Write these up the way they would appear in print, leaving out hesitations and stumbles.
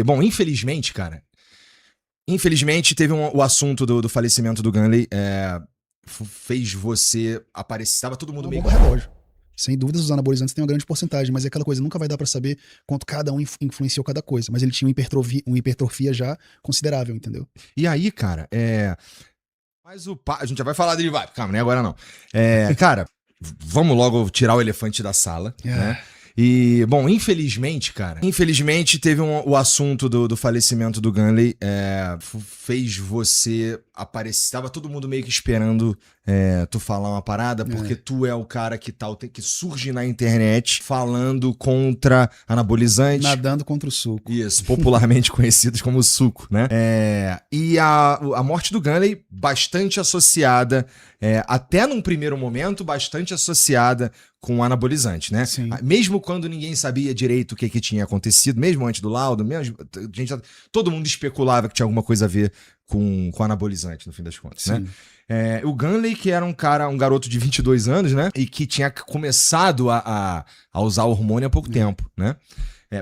bom, infelizmente, cara, teve o assunto do falecimento do Gunley, fez você aparecer, tava todo mundo Uma meio... bomba relógio. Sem dúvidas, os anabolizantes têm uma grande porcentagem, mas é aquela coisa, nunca vai dar pra saber quanto cada um influenciou cada coisa. Mas ele tinha uma hipertrofia já considerável, entendeu? E aí, cara, mas a gente já vai falar dele, calma, nem agora não. Cara, vamos logo tirar o elefante da sala, né? E, bom, infelizmente, cara, teve o assunto do falecimento do Gunley, fez você aparecer, tava todo mundo meio que esperando tu falar uma parada, porque tu é o cara que surge na internet falando contra anabolizante. Nadando contra o suco. Isso, popularmente conhecidos como suco, né? E a morte do Gunley, bastante associada, até num primeiro momento, bastante associada com anabolizante, né? Sim. Mesmo quando ninguém sabia direito o que tinha acontecido, mesmo antes do laudo, todo mundo especulava que tinha alguma coisa a ver com anabolizante, no fim das contas, Sim. né? O Gunley, que era um garoto de 22 anos, né? E que tinha começado a usar hormônio há pouco tempo, né?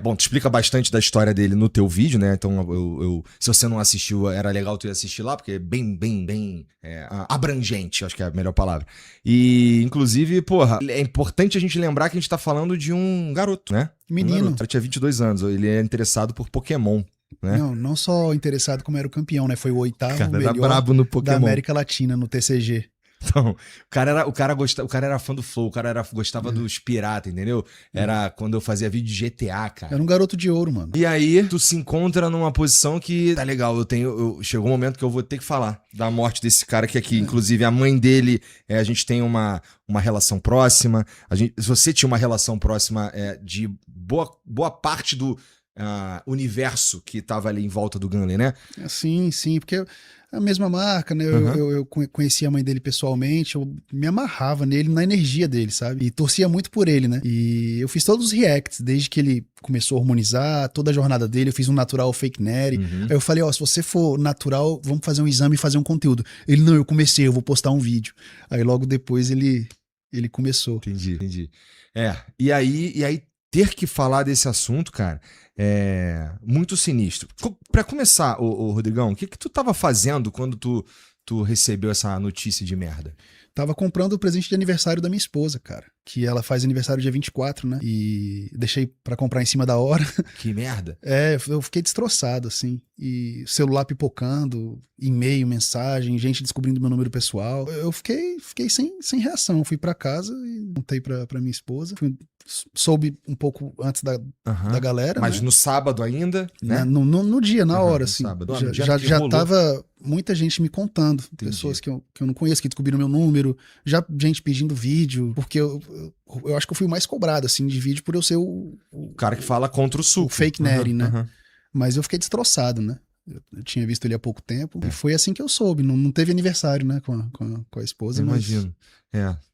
Bom, tu explica bastante da história dele no teu vídeo, né? Então, se você não assistiu, era legal tu ir assistir lá, porque é bem abrangente, acho que é a melhor palavra. E, inclusive, porra, é importante a gente lembrar que a gente tá falando de um garoto, né? Menino. Ele tinha 22 anos, ele é interessado por Pokémon, né? Não só interessado como era o campeão, né? Foi o oitavo Cara, melhor brabo no Pokémon. da América Latina, no TCG. Então, o cara era fã do Flow, gostava dos piratas, entendeu? Era quando eu fazia vídeo de GTA, cara. Era um garoto de ouro, mano. E aí, tu se encontra numa posição que, tá legal, chegou um momento que eu vou ter que falar da morte desse cara aqui. Inclusive, a mãe dele, a gente tem uma relação próxima. Se você tinha uma relação próxima de boa parte do universo que tava ali em volta do Gunley, né? Sim, porque a mesma marca, né? Eu conhecia a mãe dele pessoalmente, eu me amarrava nele, na energia dele, sabe? E torcia muito por ele, né? E eu fiz todos os reacts, desde que ele começou a hormonizar, toda a jornada dele, eu fiz um natural fake neri. Aí eu falei, se você for natural, vamos fazer um exame e fazer um conteúdo. Ele, não, eu comecei, eu vou postar um vídeo. Aí logo depois ele começou. Entendi. E aí ter que falar desse assunto, cara, muito sinistro. Pra começar, Rodrigão, o que tu tava fazendo quando tu recebeu essa notícia de merda? Tava comprando o presente de aniversário da minha esposa, cara. Que ela faz aniversário dia 24, né? E deixei pra comprar em cima da hora. Que merda. Eu fiquei destroçado, assim. E celular pipocando, e-mail, mensagem, gente descobrindo meu número pessoal. Eu fiquei sem reação. Eu fui pra casa e contei pra minha esposa. Soube um pouco antes da galera. Mas né? no sábado ainda, né? No dia, na hora, assim. Sábado. Já tava muita gente me contando. Entendi. Pessoas que eu não conheço, que descobriram meu número. Já gente pedindo vídeo. Porque eu acho que eu fui o mais cobrado, assim, de vídeo por eu ser o cara que fala contra o suco. O fake neri, né? Mas eu fiquei destroçado, né? Eu tinha visto ele há pouco tempo. E foi assim que eu soube. Não teve aniversário, né? Com a esposa, eu imagino.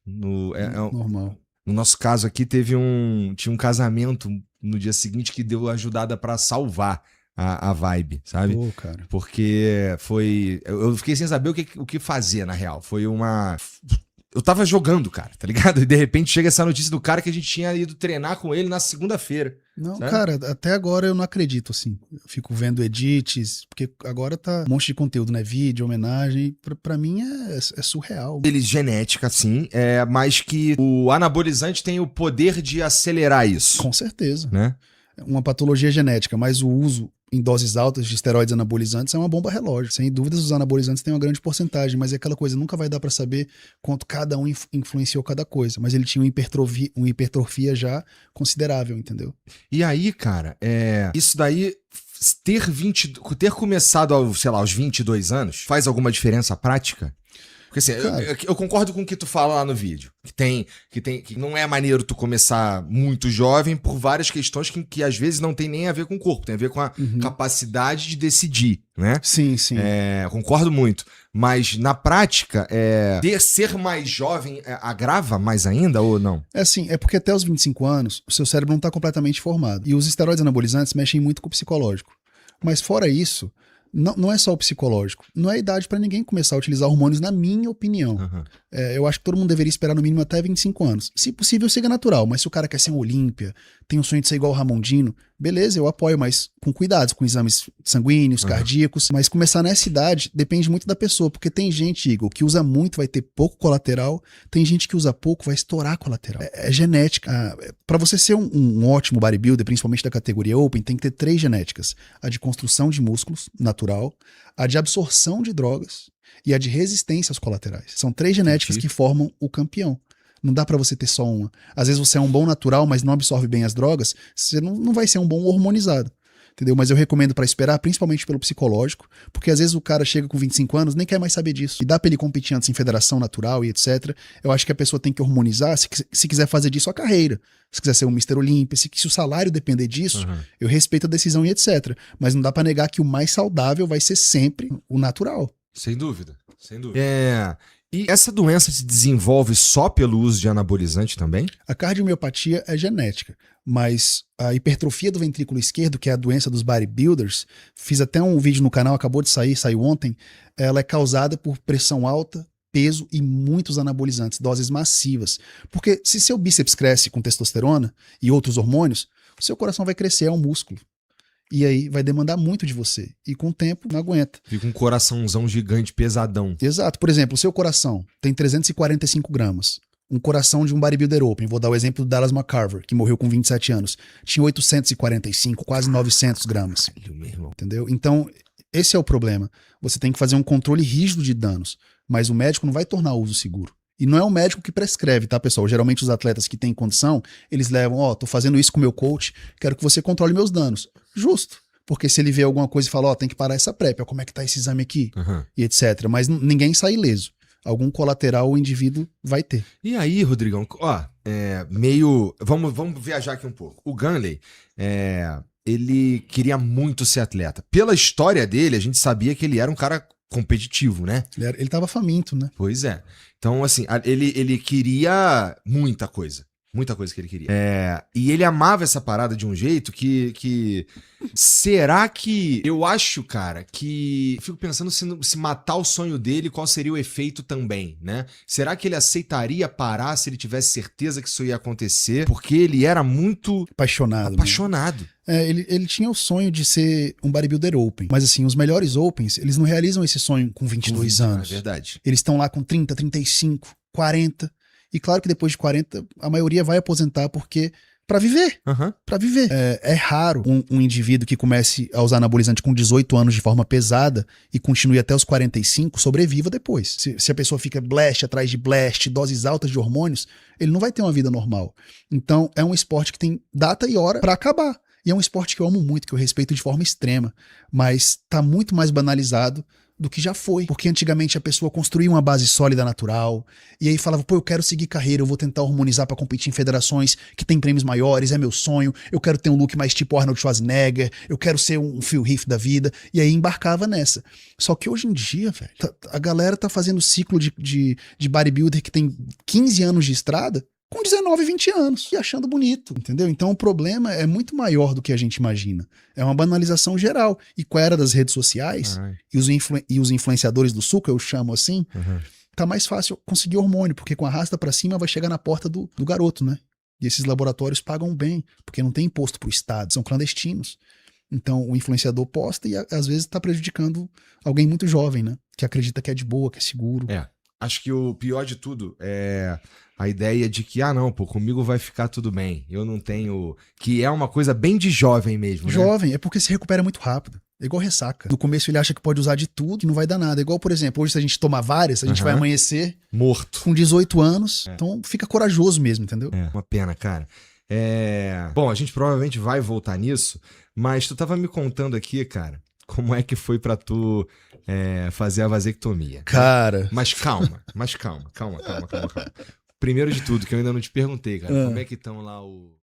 Normal. No nosso caso aqui, tinha um casamento no dia seguinte que deu ajudada pra salvar a vibe, sabe? Pô, cara. Porque eu fiquei sem saber o que fazer, na real. Eu tava jogando, cara, tá ligado? E de repente chega essa notícia do cara que a gente tinha ido treinar com ele na segunda-feira. Não, sabe? Cara, até agora eu não acredito, assim. Eu fico vendo edits, porque agora tá um monte de conteúdo, né? Vídeo, homenagem. Pra mim é surreal. Ele genética, sim, mas que o anabolizante tem o poder de acelerar isso. Com certeza. Né? Uma patologia genética, mas o uso em doses altas de esteroides anabolizantes é uma bomba relógio. Sem dúvidas, os anabolizantes têm uma grande porcentagem, mas é aquela coisa, nunca vai dar pra saber quanto cada um influenciou cada coisa. Mas ele tinha uma hipertrofia já considerável, entendeu? E aí, cara, isso daí, ter começado aos 22 anos, faz alguma diferença prática? Porque assim, eu concordo com o que tu fala lá no vídeo. Que não é maneiro tu começar muito jovem por várias questões que às vezes não tem nem a ver com o corpo, tem a ver com a capacidade de decidir, né? Sim. Concordo muito. Mas na prática, ser mais jovem agrava mais ainda ou não? É porque até os 25 anos, o seu cérebro não está completamente formado. E os esteroides anabolizantes mexem muito com o psicológico. Mas fora isso, não é só o psicológico. Não é idade para ninguém começar a utilizar hormônios, na minha opinião. Eu acho que todo mundo deveria esperar no mínimo até 25 anos. Se possível, siga natural. Mas se o cara quer ser um Olímpia, tem um sonho de ser igual o Ramondino, beleza, eu apoio, mas com cuidados, com exames sanguíneos, cardíacos. Mas começar nessa idade depende muito da pessoa, porque tem gente, Igor, que usa muito, vai ter pouco colateral, tem gente que usa pouco, vai estourar colateral. É genética. Para você ser um ótimo bodybuilder, principalmente da categoria Open, tem que ter 3 genéticas. A de construção de músculos, natural, a de absorção de drogas e a de resistência aos colaterais. São 3 genéticas que formam o campeão. Não dá pra você ter só uma. Às vezes você é um bom natural, mas não absorve bem as drogas, você não vai ser um bom hormonizado. Entendeu? Mas eu recomendo pra esperar, principalmente pelo psicológico, porque às vezes o cara chega com 25 anos, nem quer mais saber disso. E dá pra ele competir antes em federação natural e etc. Eu acho que a pessoa tem que hormonizar se quiser fazer disso a carreira. Se quiser ser um Mr. Olímpia, se o salário depender disso, eu respeito a decisão e etc. Mas não dá pra negar que o mais saudável vai ser sempre o natural. Sem dúvida, sem dúvida. E essa doença se desenvolve só pelo uso de anabolizante também? A cardiomiopatia é genética, mas a hipertrofia do ventrículo esquerdo, que é a doença dos bodybuilders, fiz até um vídeo no canal, acabou de sair, saiu ontem, ela é causada por pressão alta, peso e muitos anabolizantes, doses massivas. Porque se seu bíceps cresce com testosterona e outros hormônios, o seu coração vai crescer, é um músculo. E aí vai demandar muito de você. E com o tempo não aguenta. Fica um coraçãozão gigante, pesadão. Exato. Por exemplo, o seu coração tem 345 gramas. Um coração de um bodybuilder open. Vou dar o exemplo do Dallas McCarver, que morreu com 27 anos. Tinha 845, quase 900 gramas. Meu irmão. Entendeu? Então, esse é o problema. Você tem que fazer um controle rígido de danos. Mas o médico não vai tornar o uso seguro. E não é o médico que prescreve, tá, pessoal? Geralmente os atletas que têm condição, eles levam, tô fazendo isso com o meu coach, quero que você controle meus danos. Justo. Porque se ele vê alguma coisa e fala, tem que parar essa PrEP, como é que tá esse exame aqui? E etc. Mas ninguém sai ileso. Algum colateral o indivíduo vai ter. E aí, Rodrigão, Vamos viajar aqui um pouco. O Gunley, ele queria muito ser atleta. Pela história dele, a gente sabia que ele era um cara competitivo, né? Ele tava faminto, né? Pois é. Então, assim, ele queria muita coisa. Muita coisa que ele queria. E ele amava essa parada de um jeito que... Será que... Eu acho, cara, que... Fico pensando se matar o sonho dele, qual seria o efeito também, né? Será que ele aceitaria parar se ele tivesse certeza que isso ia acontecer? Porque ele era muito... Apaixonado. Né? Ele tinha o sonho de ser um bodybuilder open. Mas assim, os melhores opens, eles não realizam esse sonho com 22 anos. É verdade. Eles estão lá com 30, 35, 40... E claro que depois de 40, a maioria vai aposentar porque... Pra viver. Pra viver. É raro um indivíduo que comece a usar anabolizante com 18 anos de forma pesada e continue até os 45, sobreviva depois. Se a pessoa fica blast atrás de blast, doses altas de hormônios, ele não vai ter uma vida normal. Então, é um esporte que tem data e hora pra acabar. E é um esporte que eu amo muito, que eu respeito de forma extrema. Mas tá muito mais banalizado do que já foi. Porque antigamente a pessoa construía uma base sólida natural, e aí falava, eu quero seguir carreira, eu vou tentar hormonizar pra competir em federações que tem prêmios maiores, é meu sonho, eu quero ter um look mais tipo Arnold Schwarzenegger, eu quero ser um Phil Heath da vida, e aí embarcava nessa. Só que hoje em dia, velho, a galera tá fazendo ciclo de bodybuilder que tem 15 anos de estrada, com 19, 20 anos, e achando bonito, entendeu? Então o problema é muito maior do que a gente imagina. É uma banalização geral. E com a era das redes sociais, e os influenciadores do suco, eu chamo assim, tá mais fácil conseguir hormônio, porque com a arrasta pra cima vai chegar na porta do garoto, né? E esses laboratórios pagam bem, porque não tem imposto pro Estado, são clandestinos. Então o influenciador posta e às vezes tá prejudicando alguém muito jovem, né? Que acredita que é de boa, que é seguro. Acho que o pior de tudo é a ideia de que, comigo vai ficar tudo bem. Eu não tenho... Que é uma coisa bem de jovem mesmo, né? Jovem, é porque se recupera muito rápido. É igual ressaca. No começo ele acha que pode usar de tudo e não vai dar nada. É igual, por exemplo, hoje se a gente tomar várias, a gente vai amanhecer... morto. Com 18 anos. Então fica corajoso mesmo, entendeu? Uma pena, cara. Bom, a gente provavelmente vai voltar nisso, mas tu tava me contando aqui, cara, como é que foi pra tu fazer a vasectomia. Cara... Mas calma. Primeiro de tudo, que eu ainda não te perguntei, cara, como é que estão lá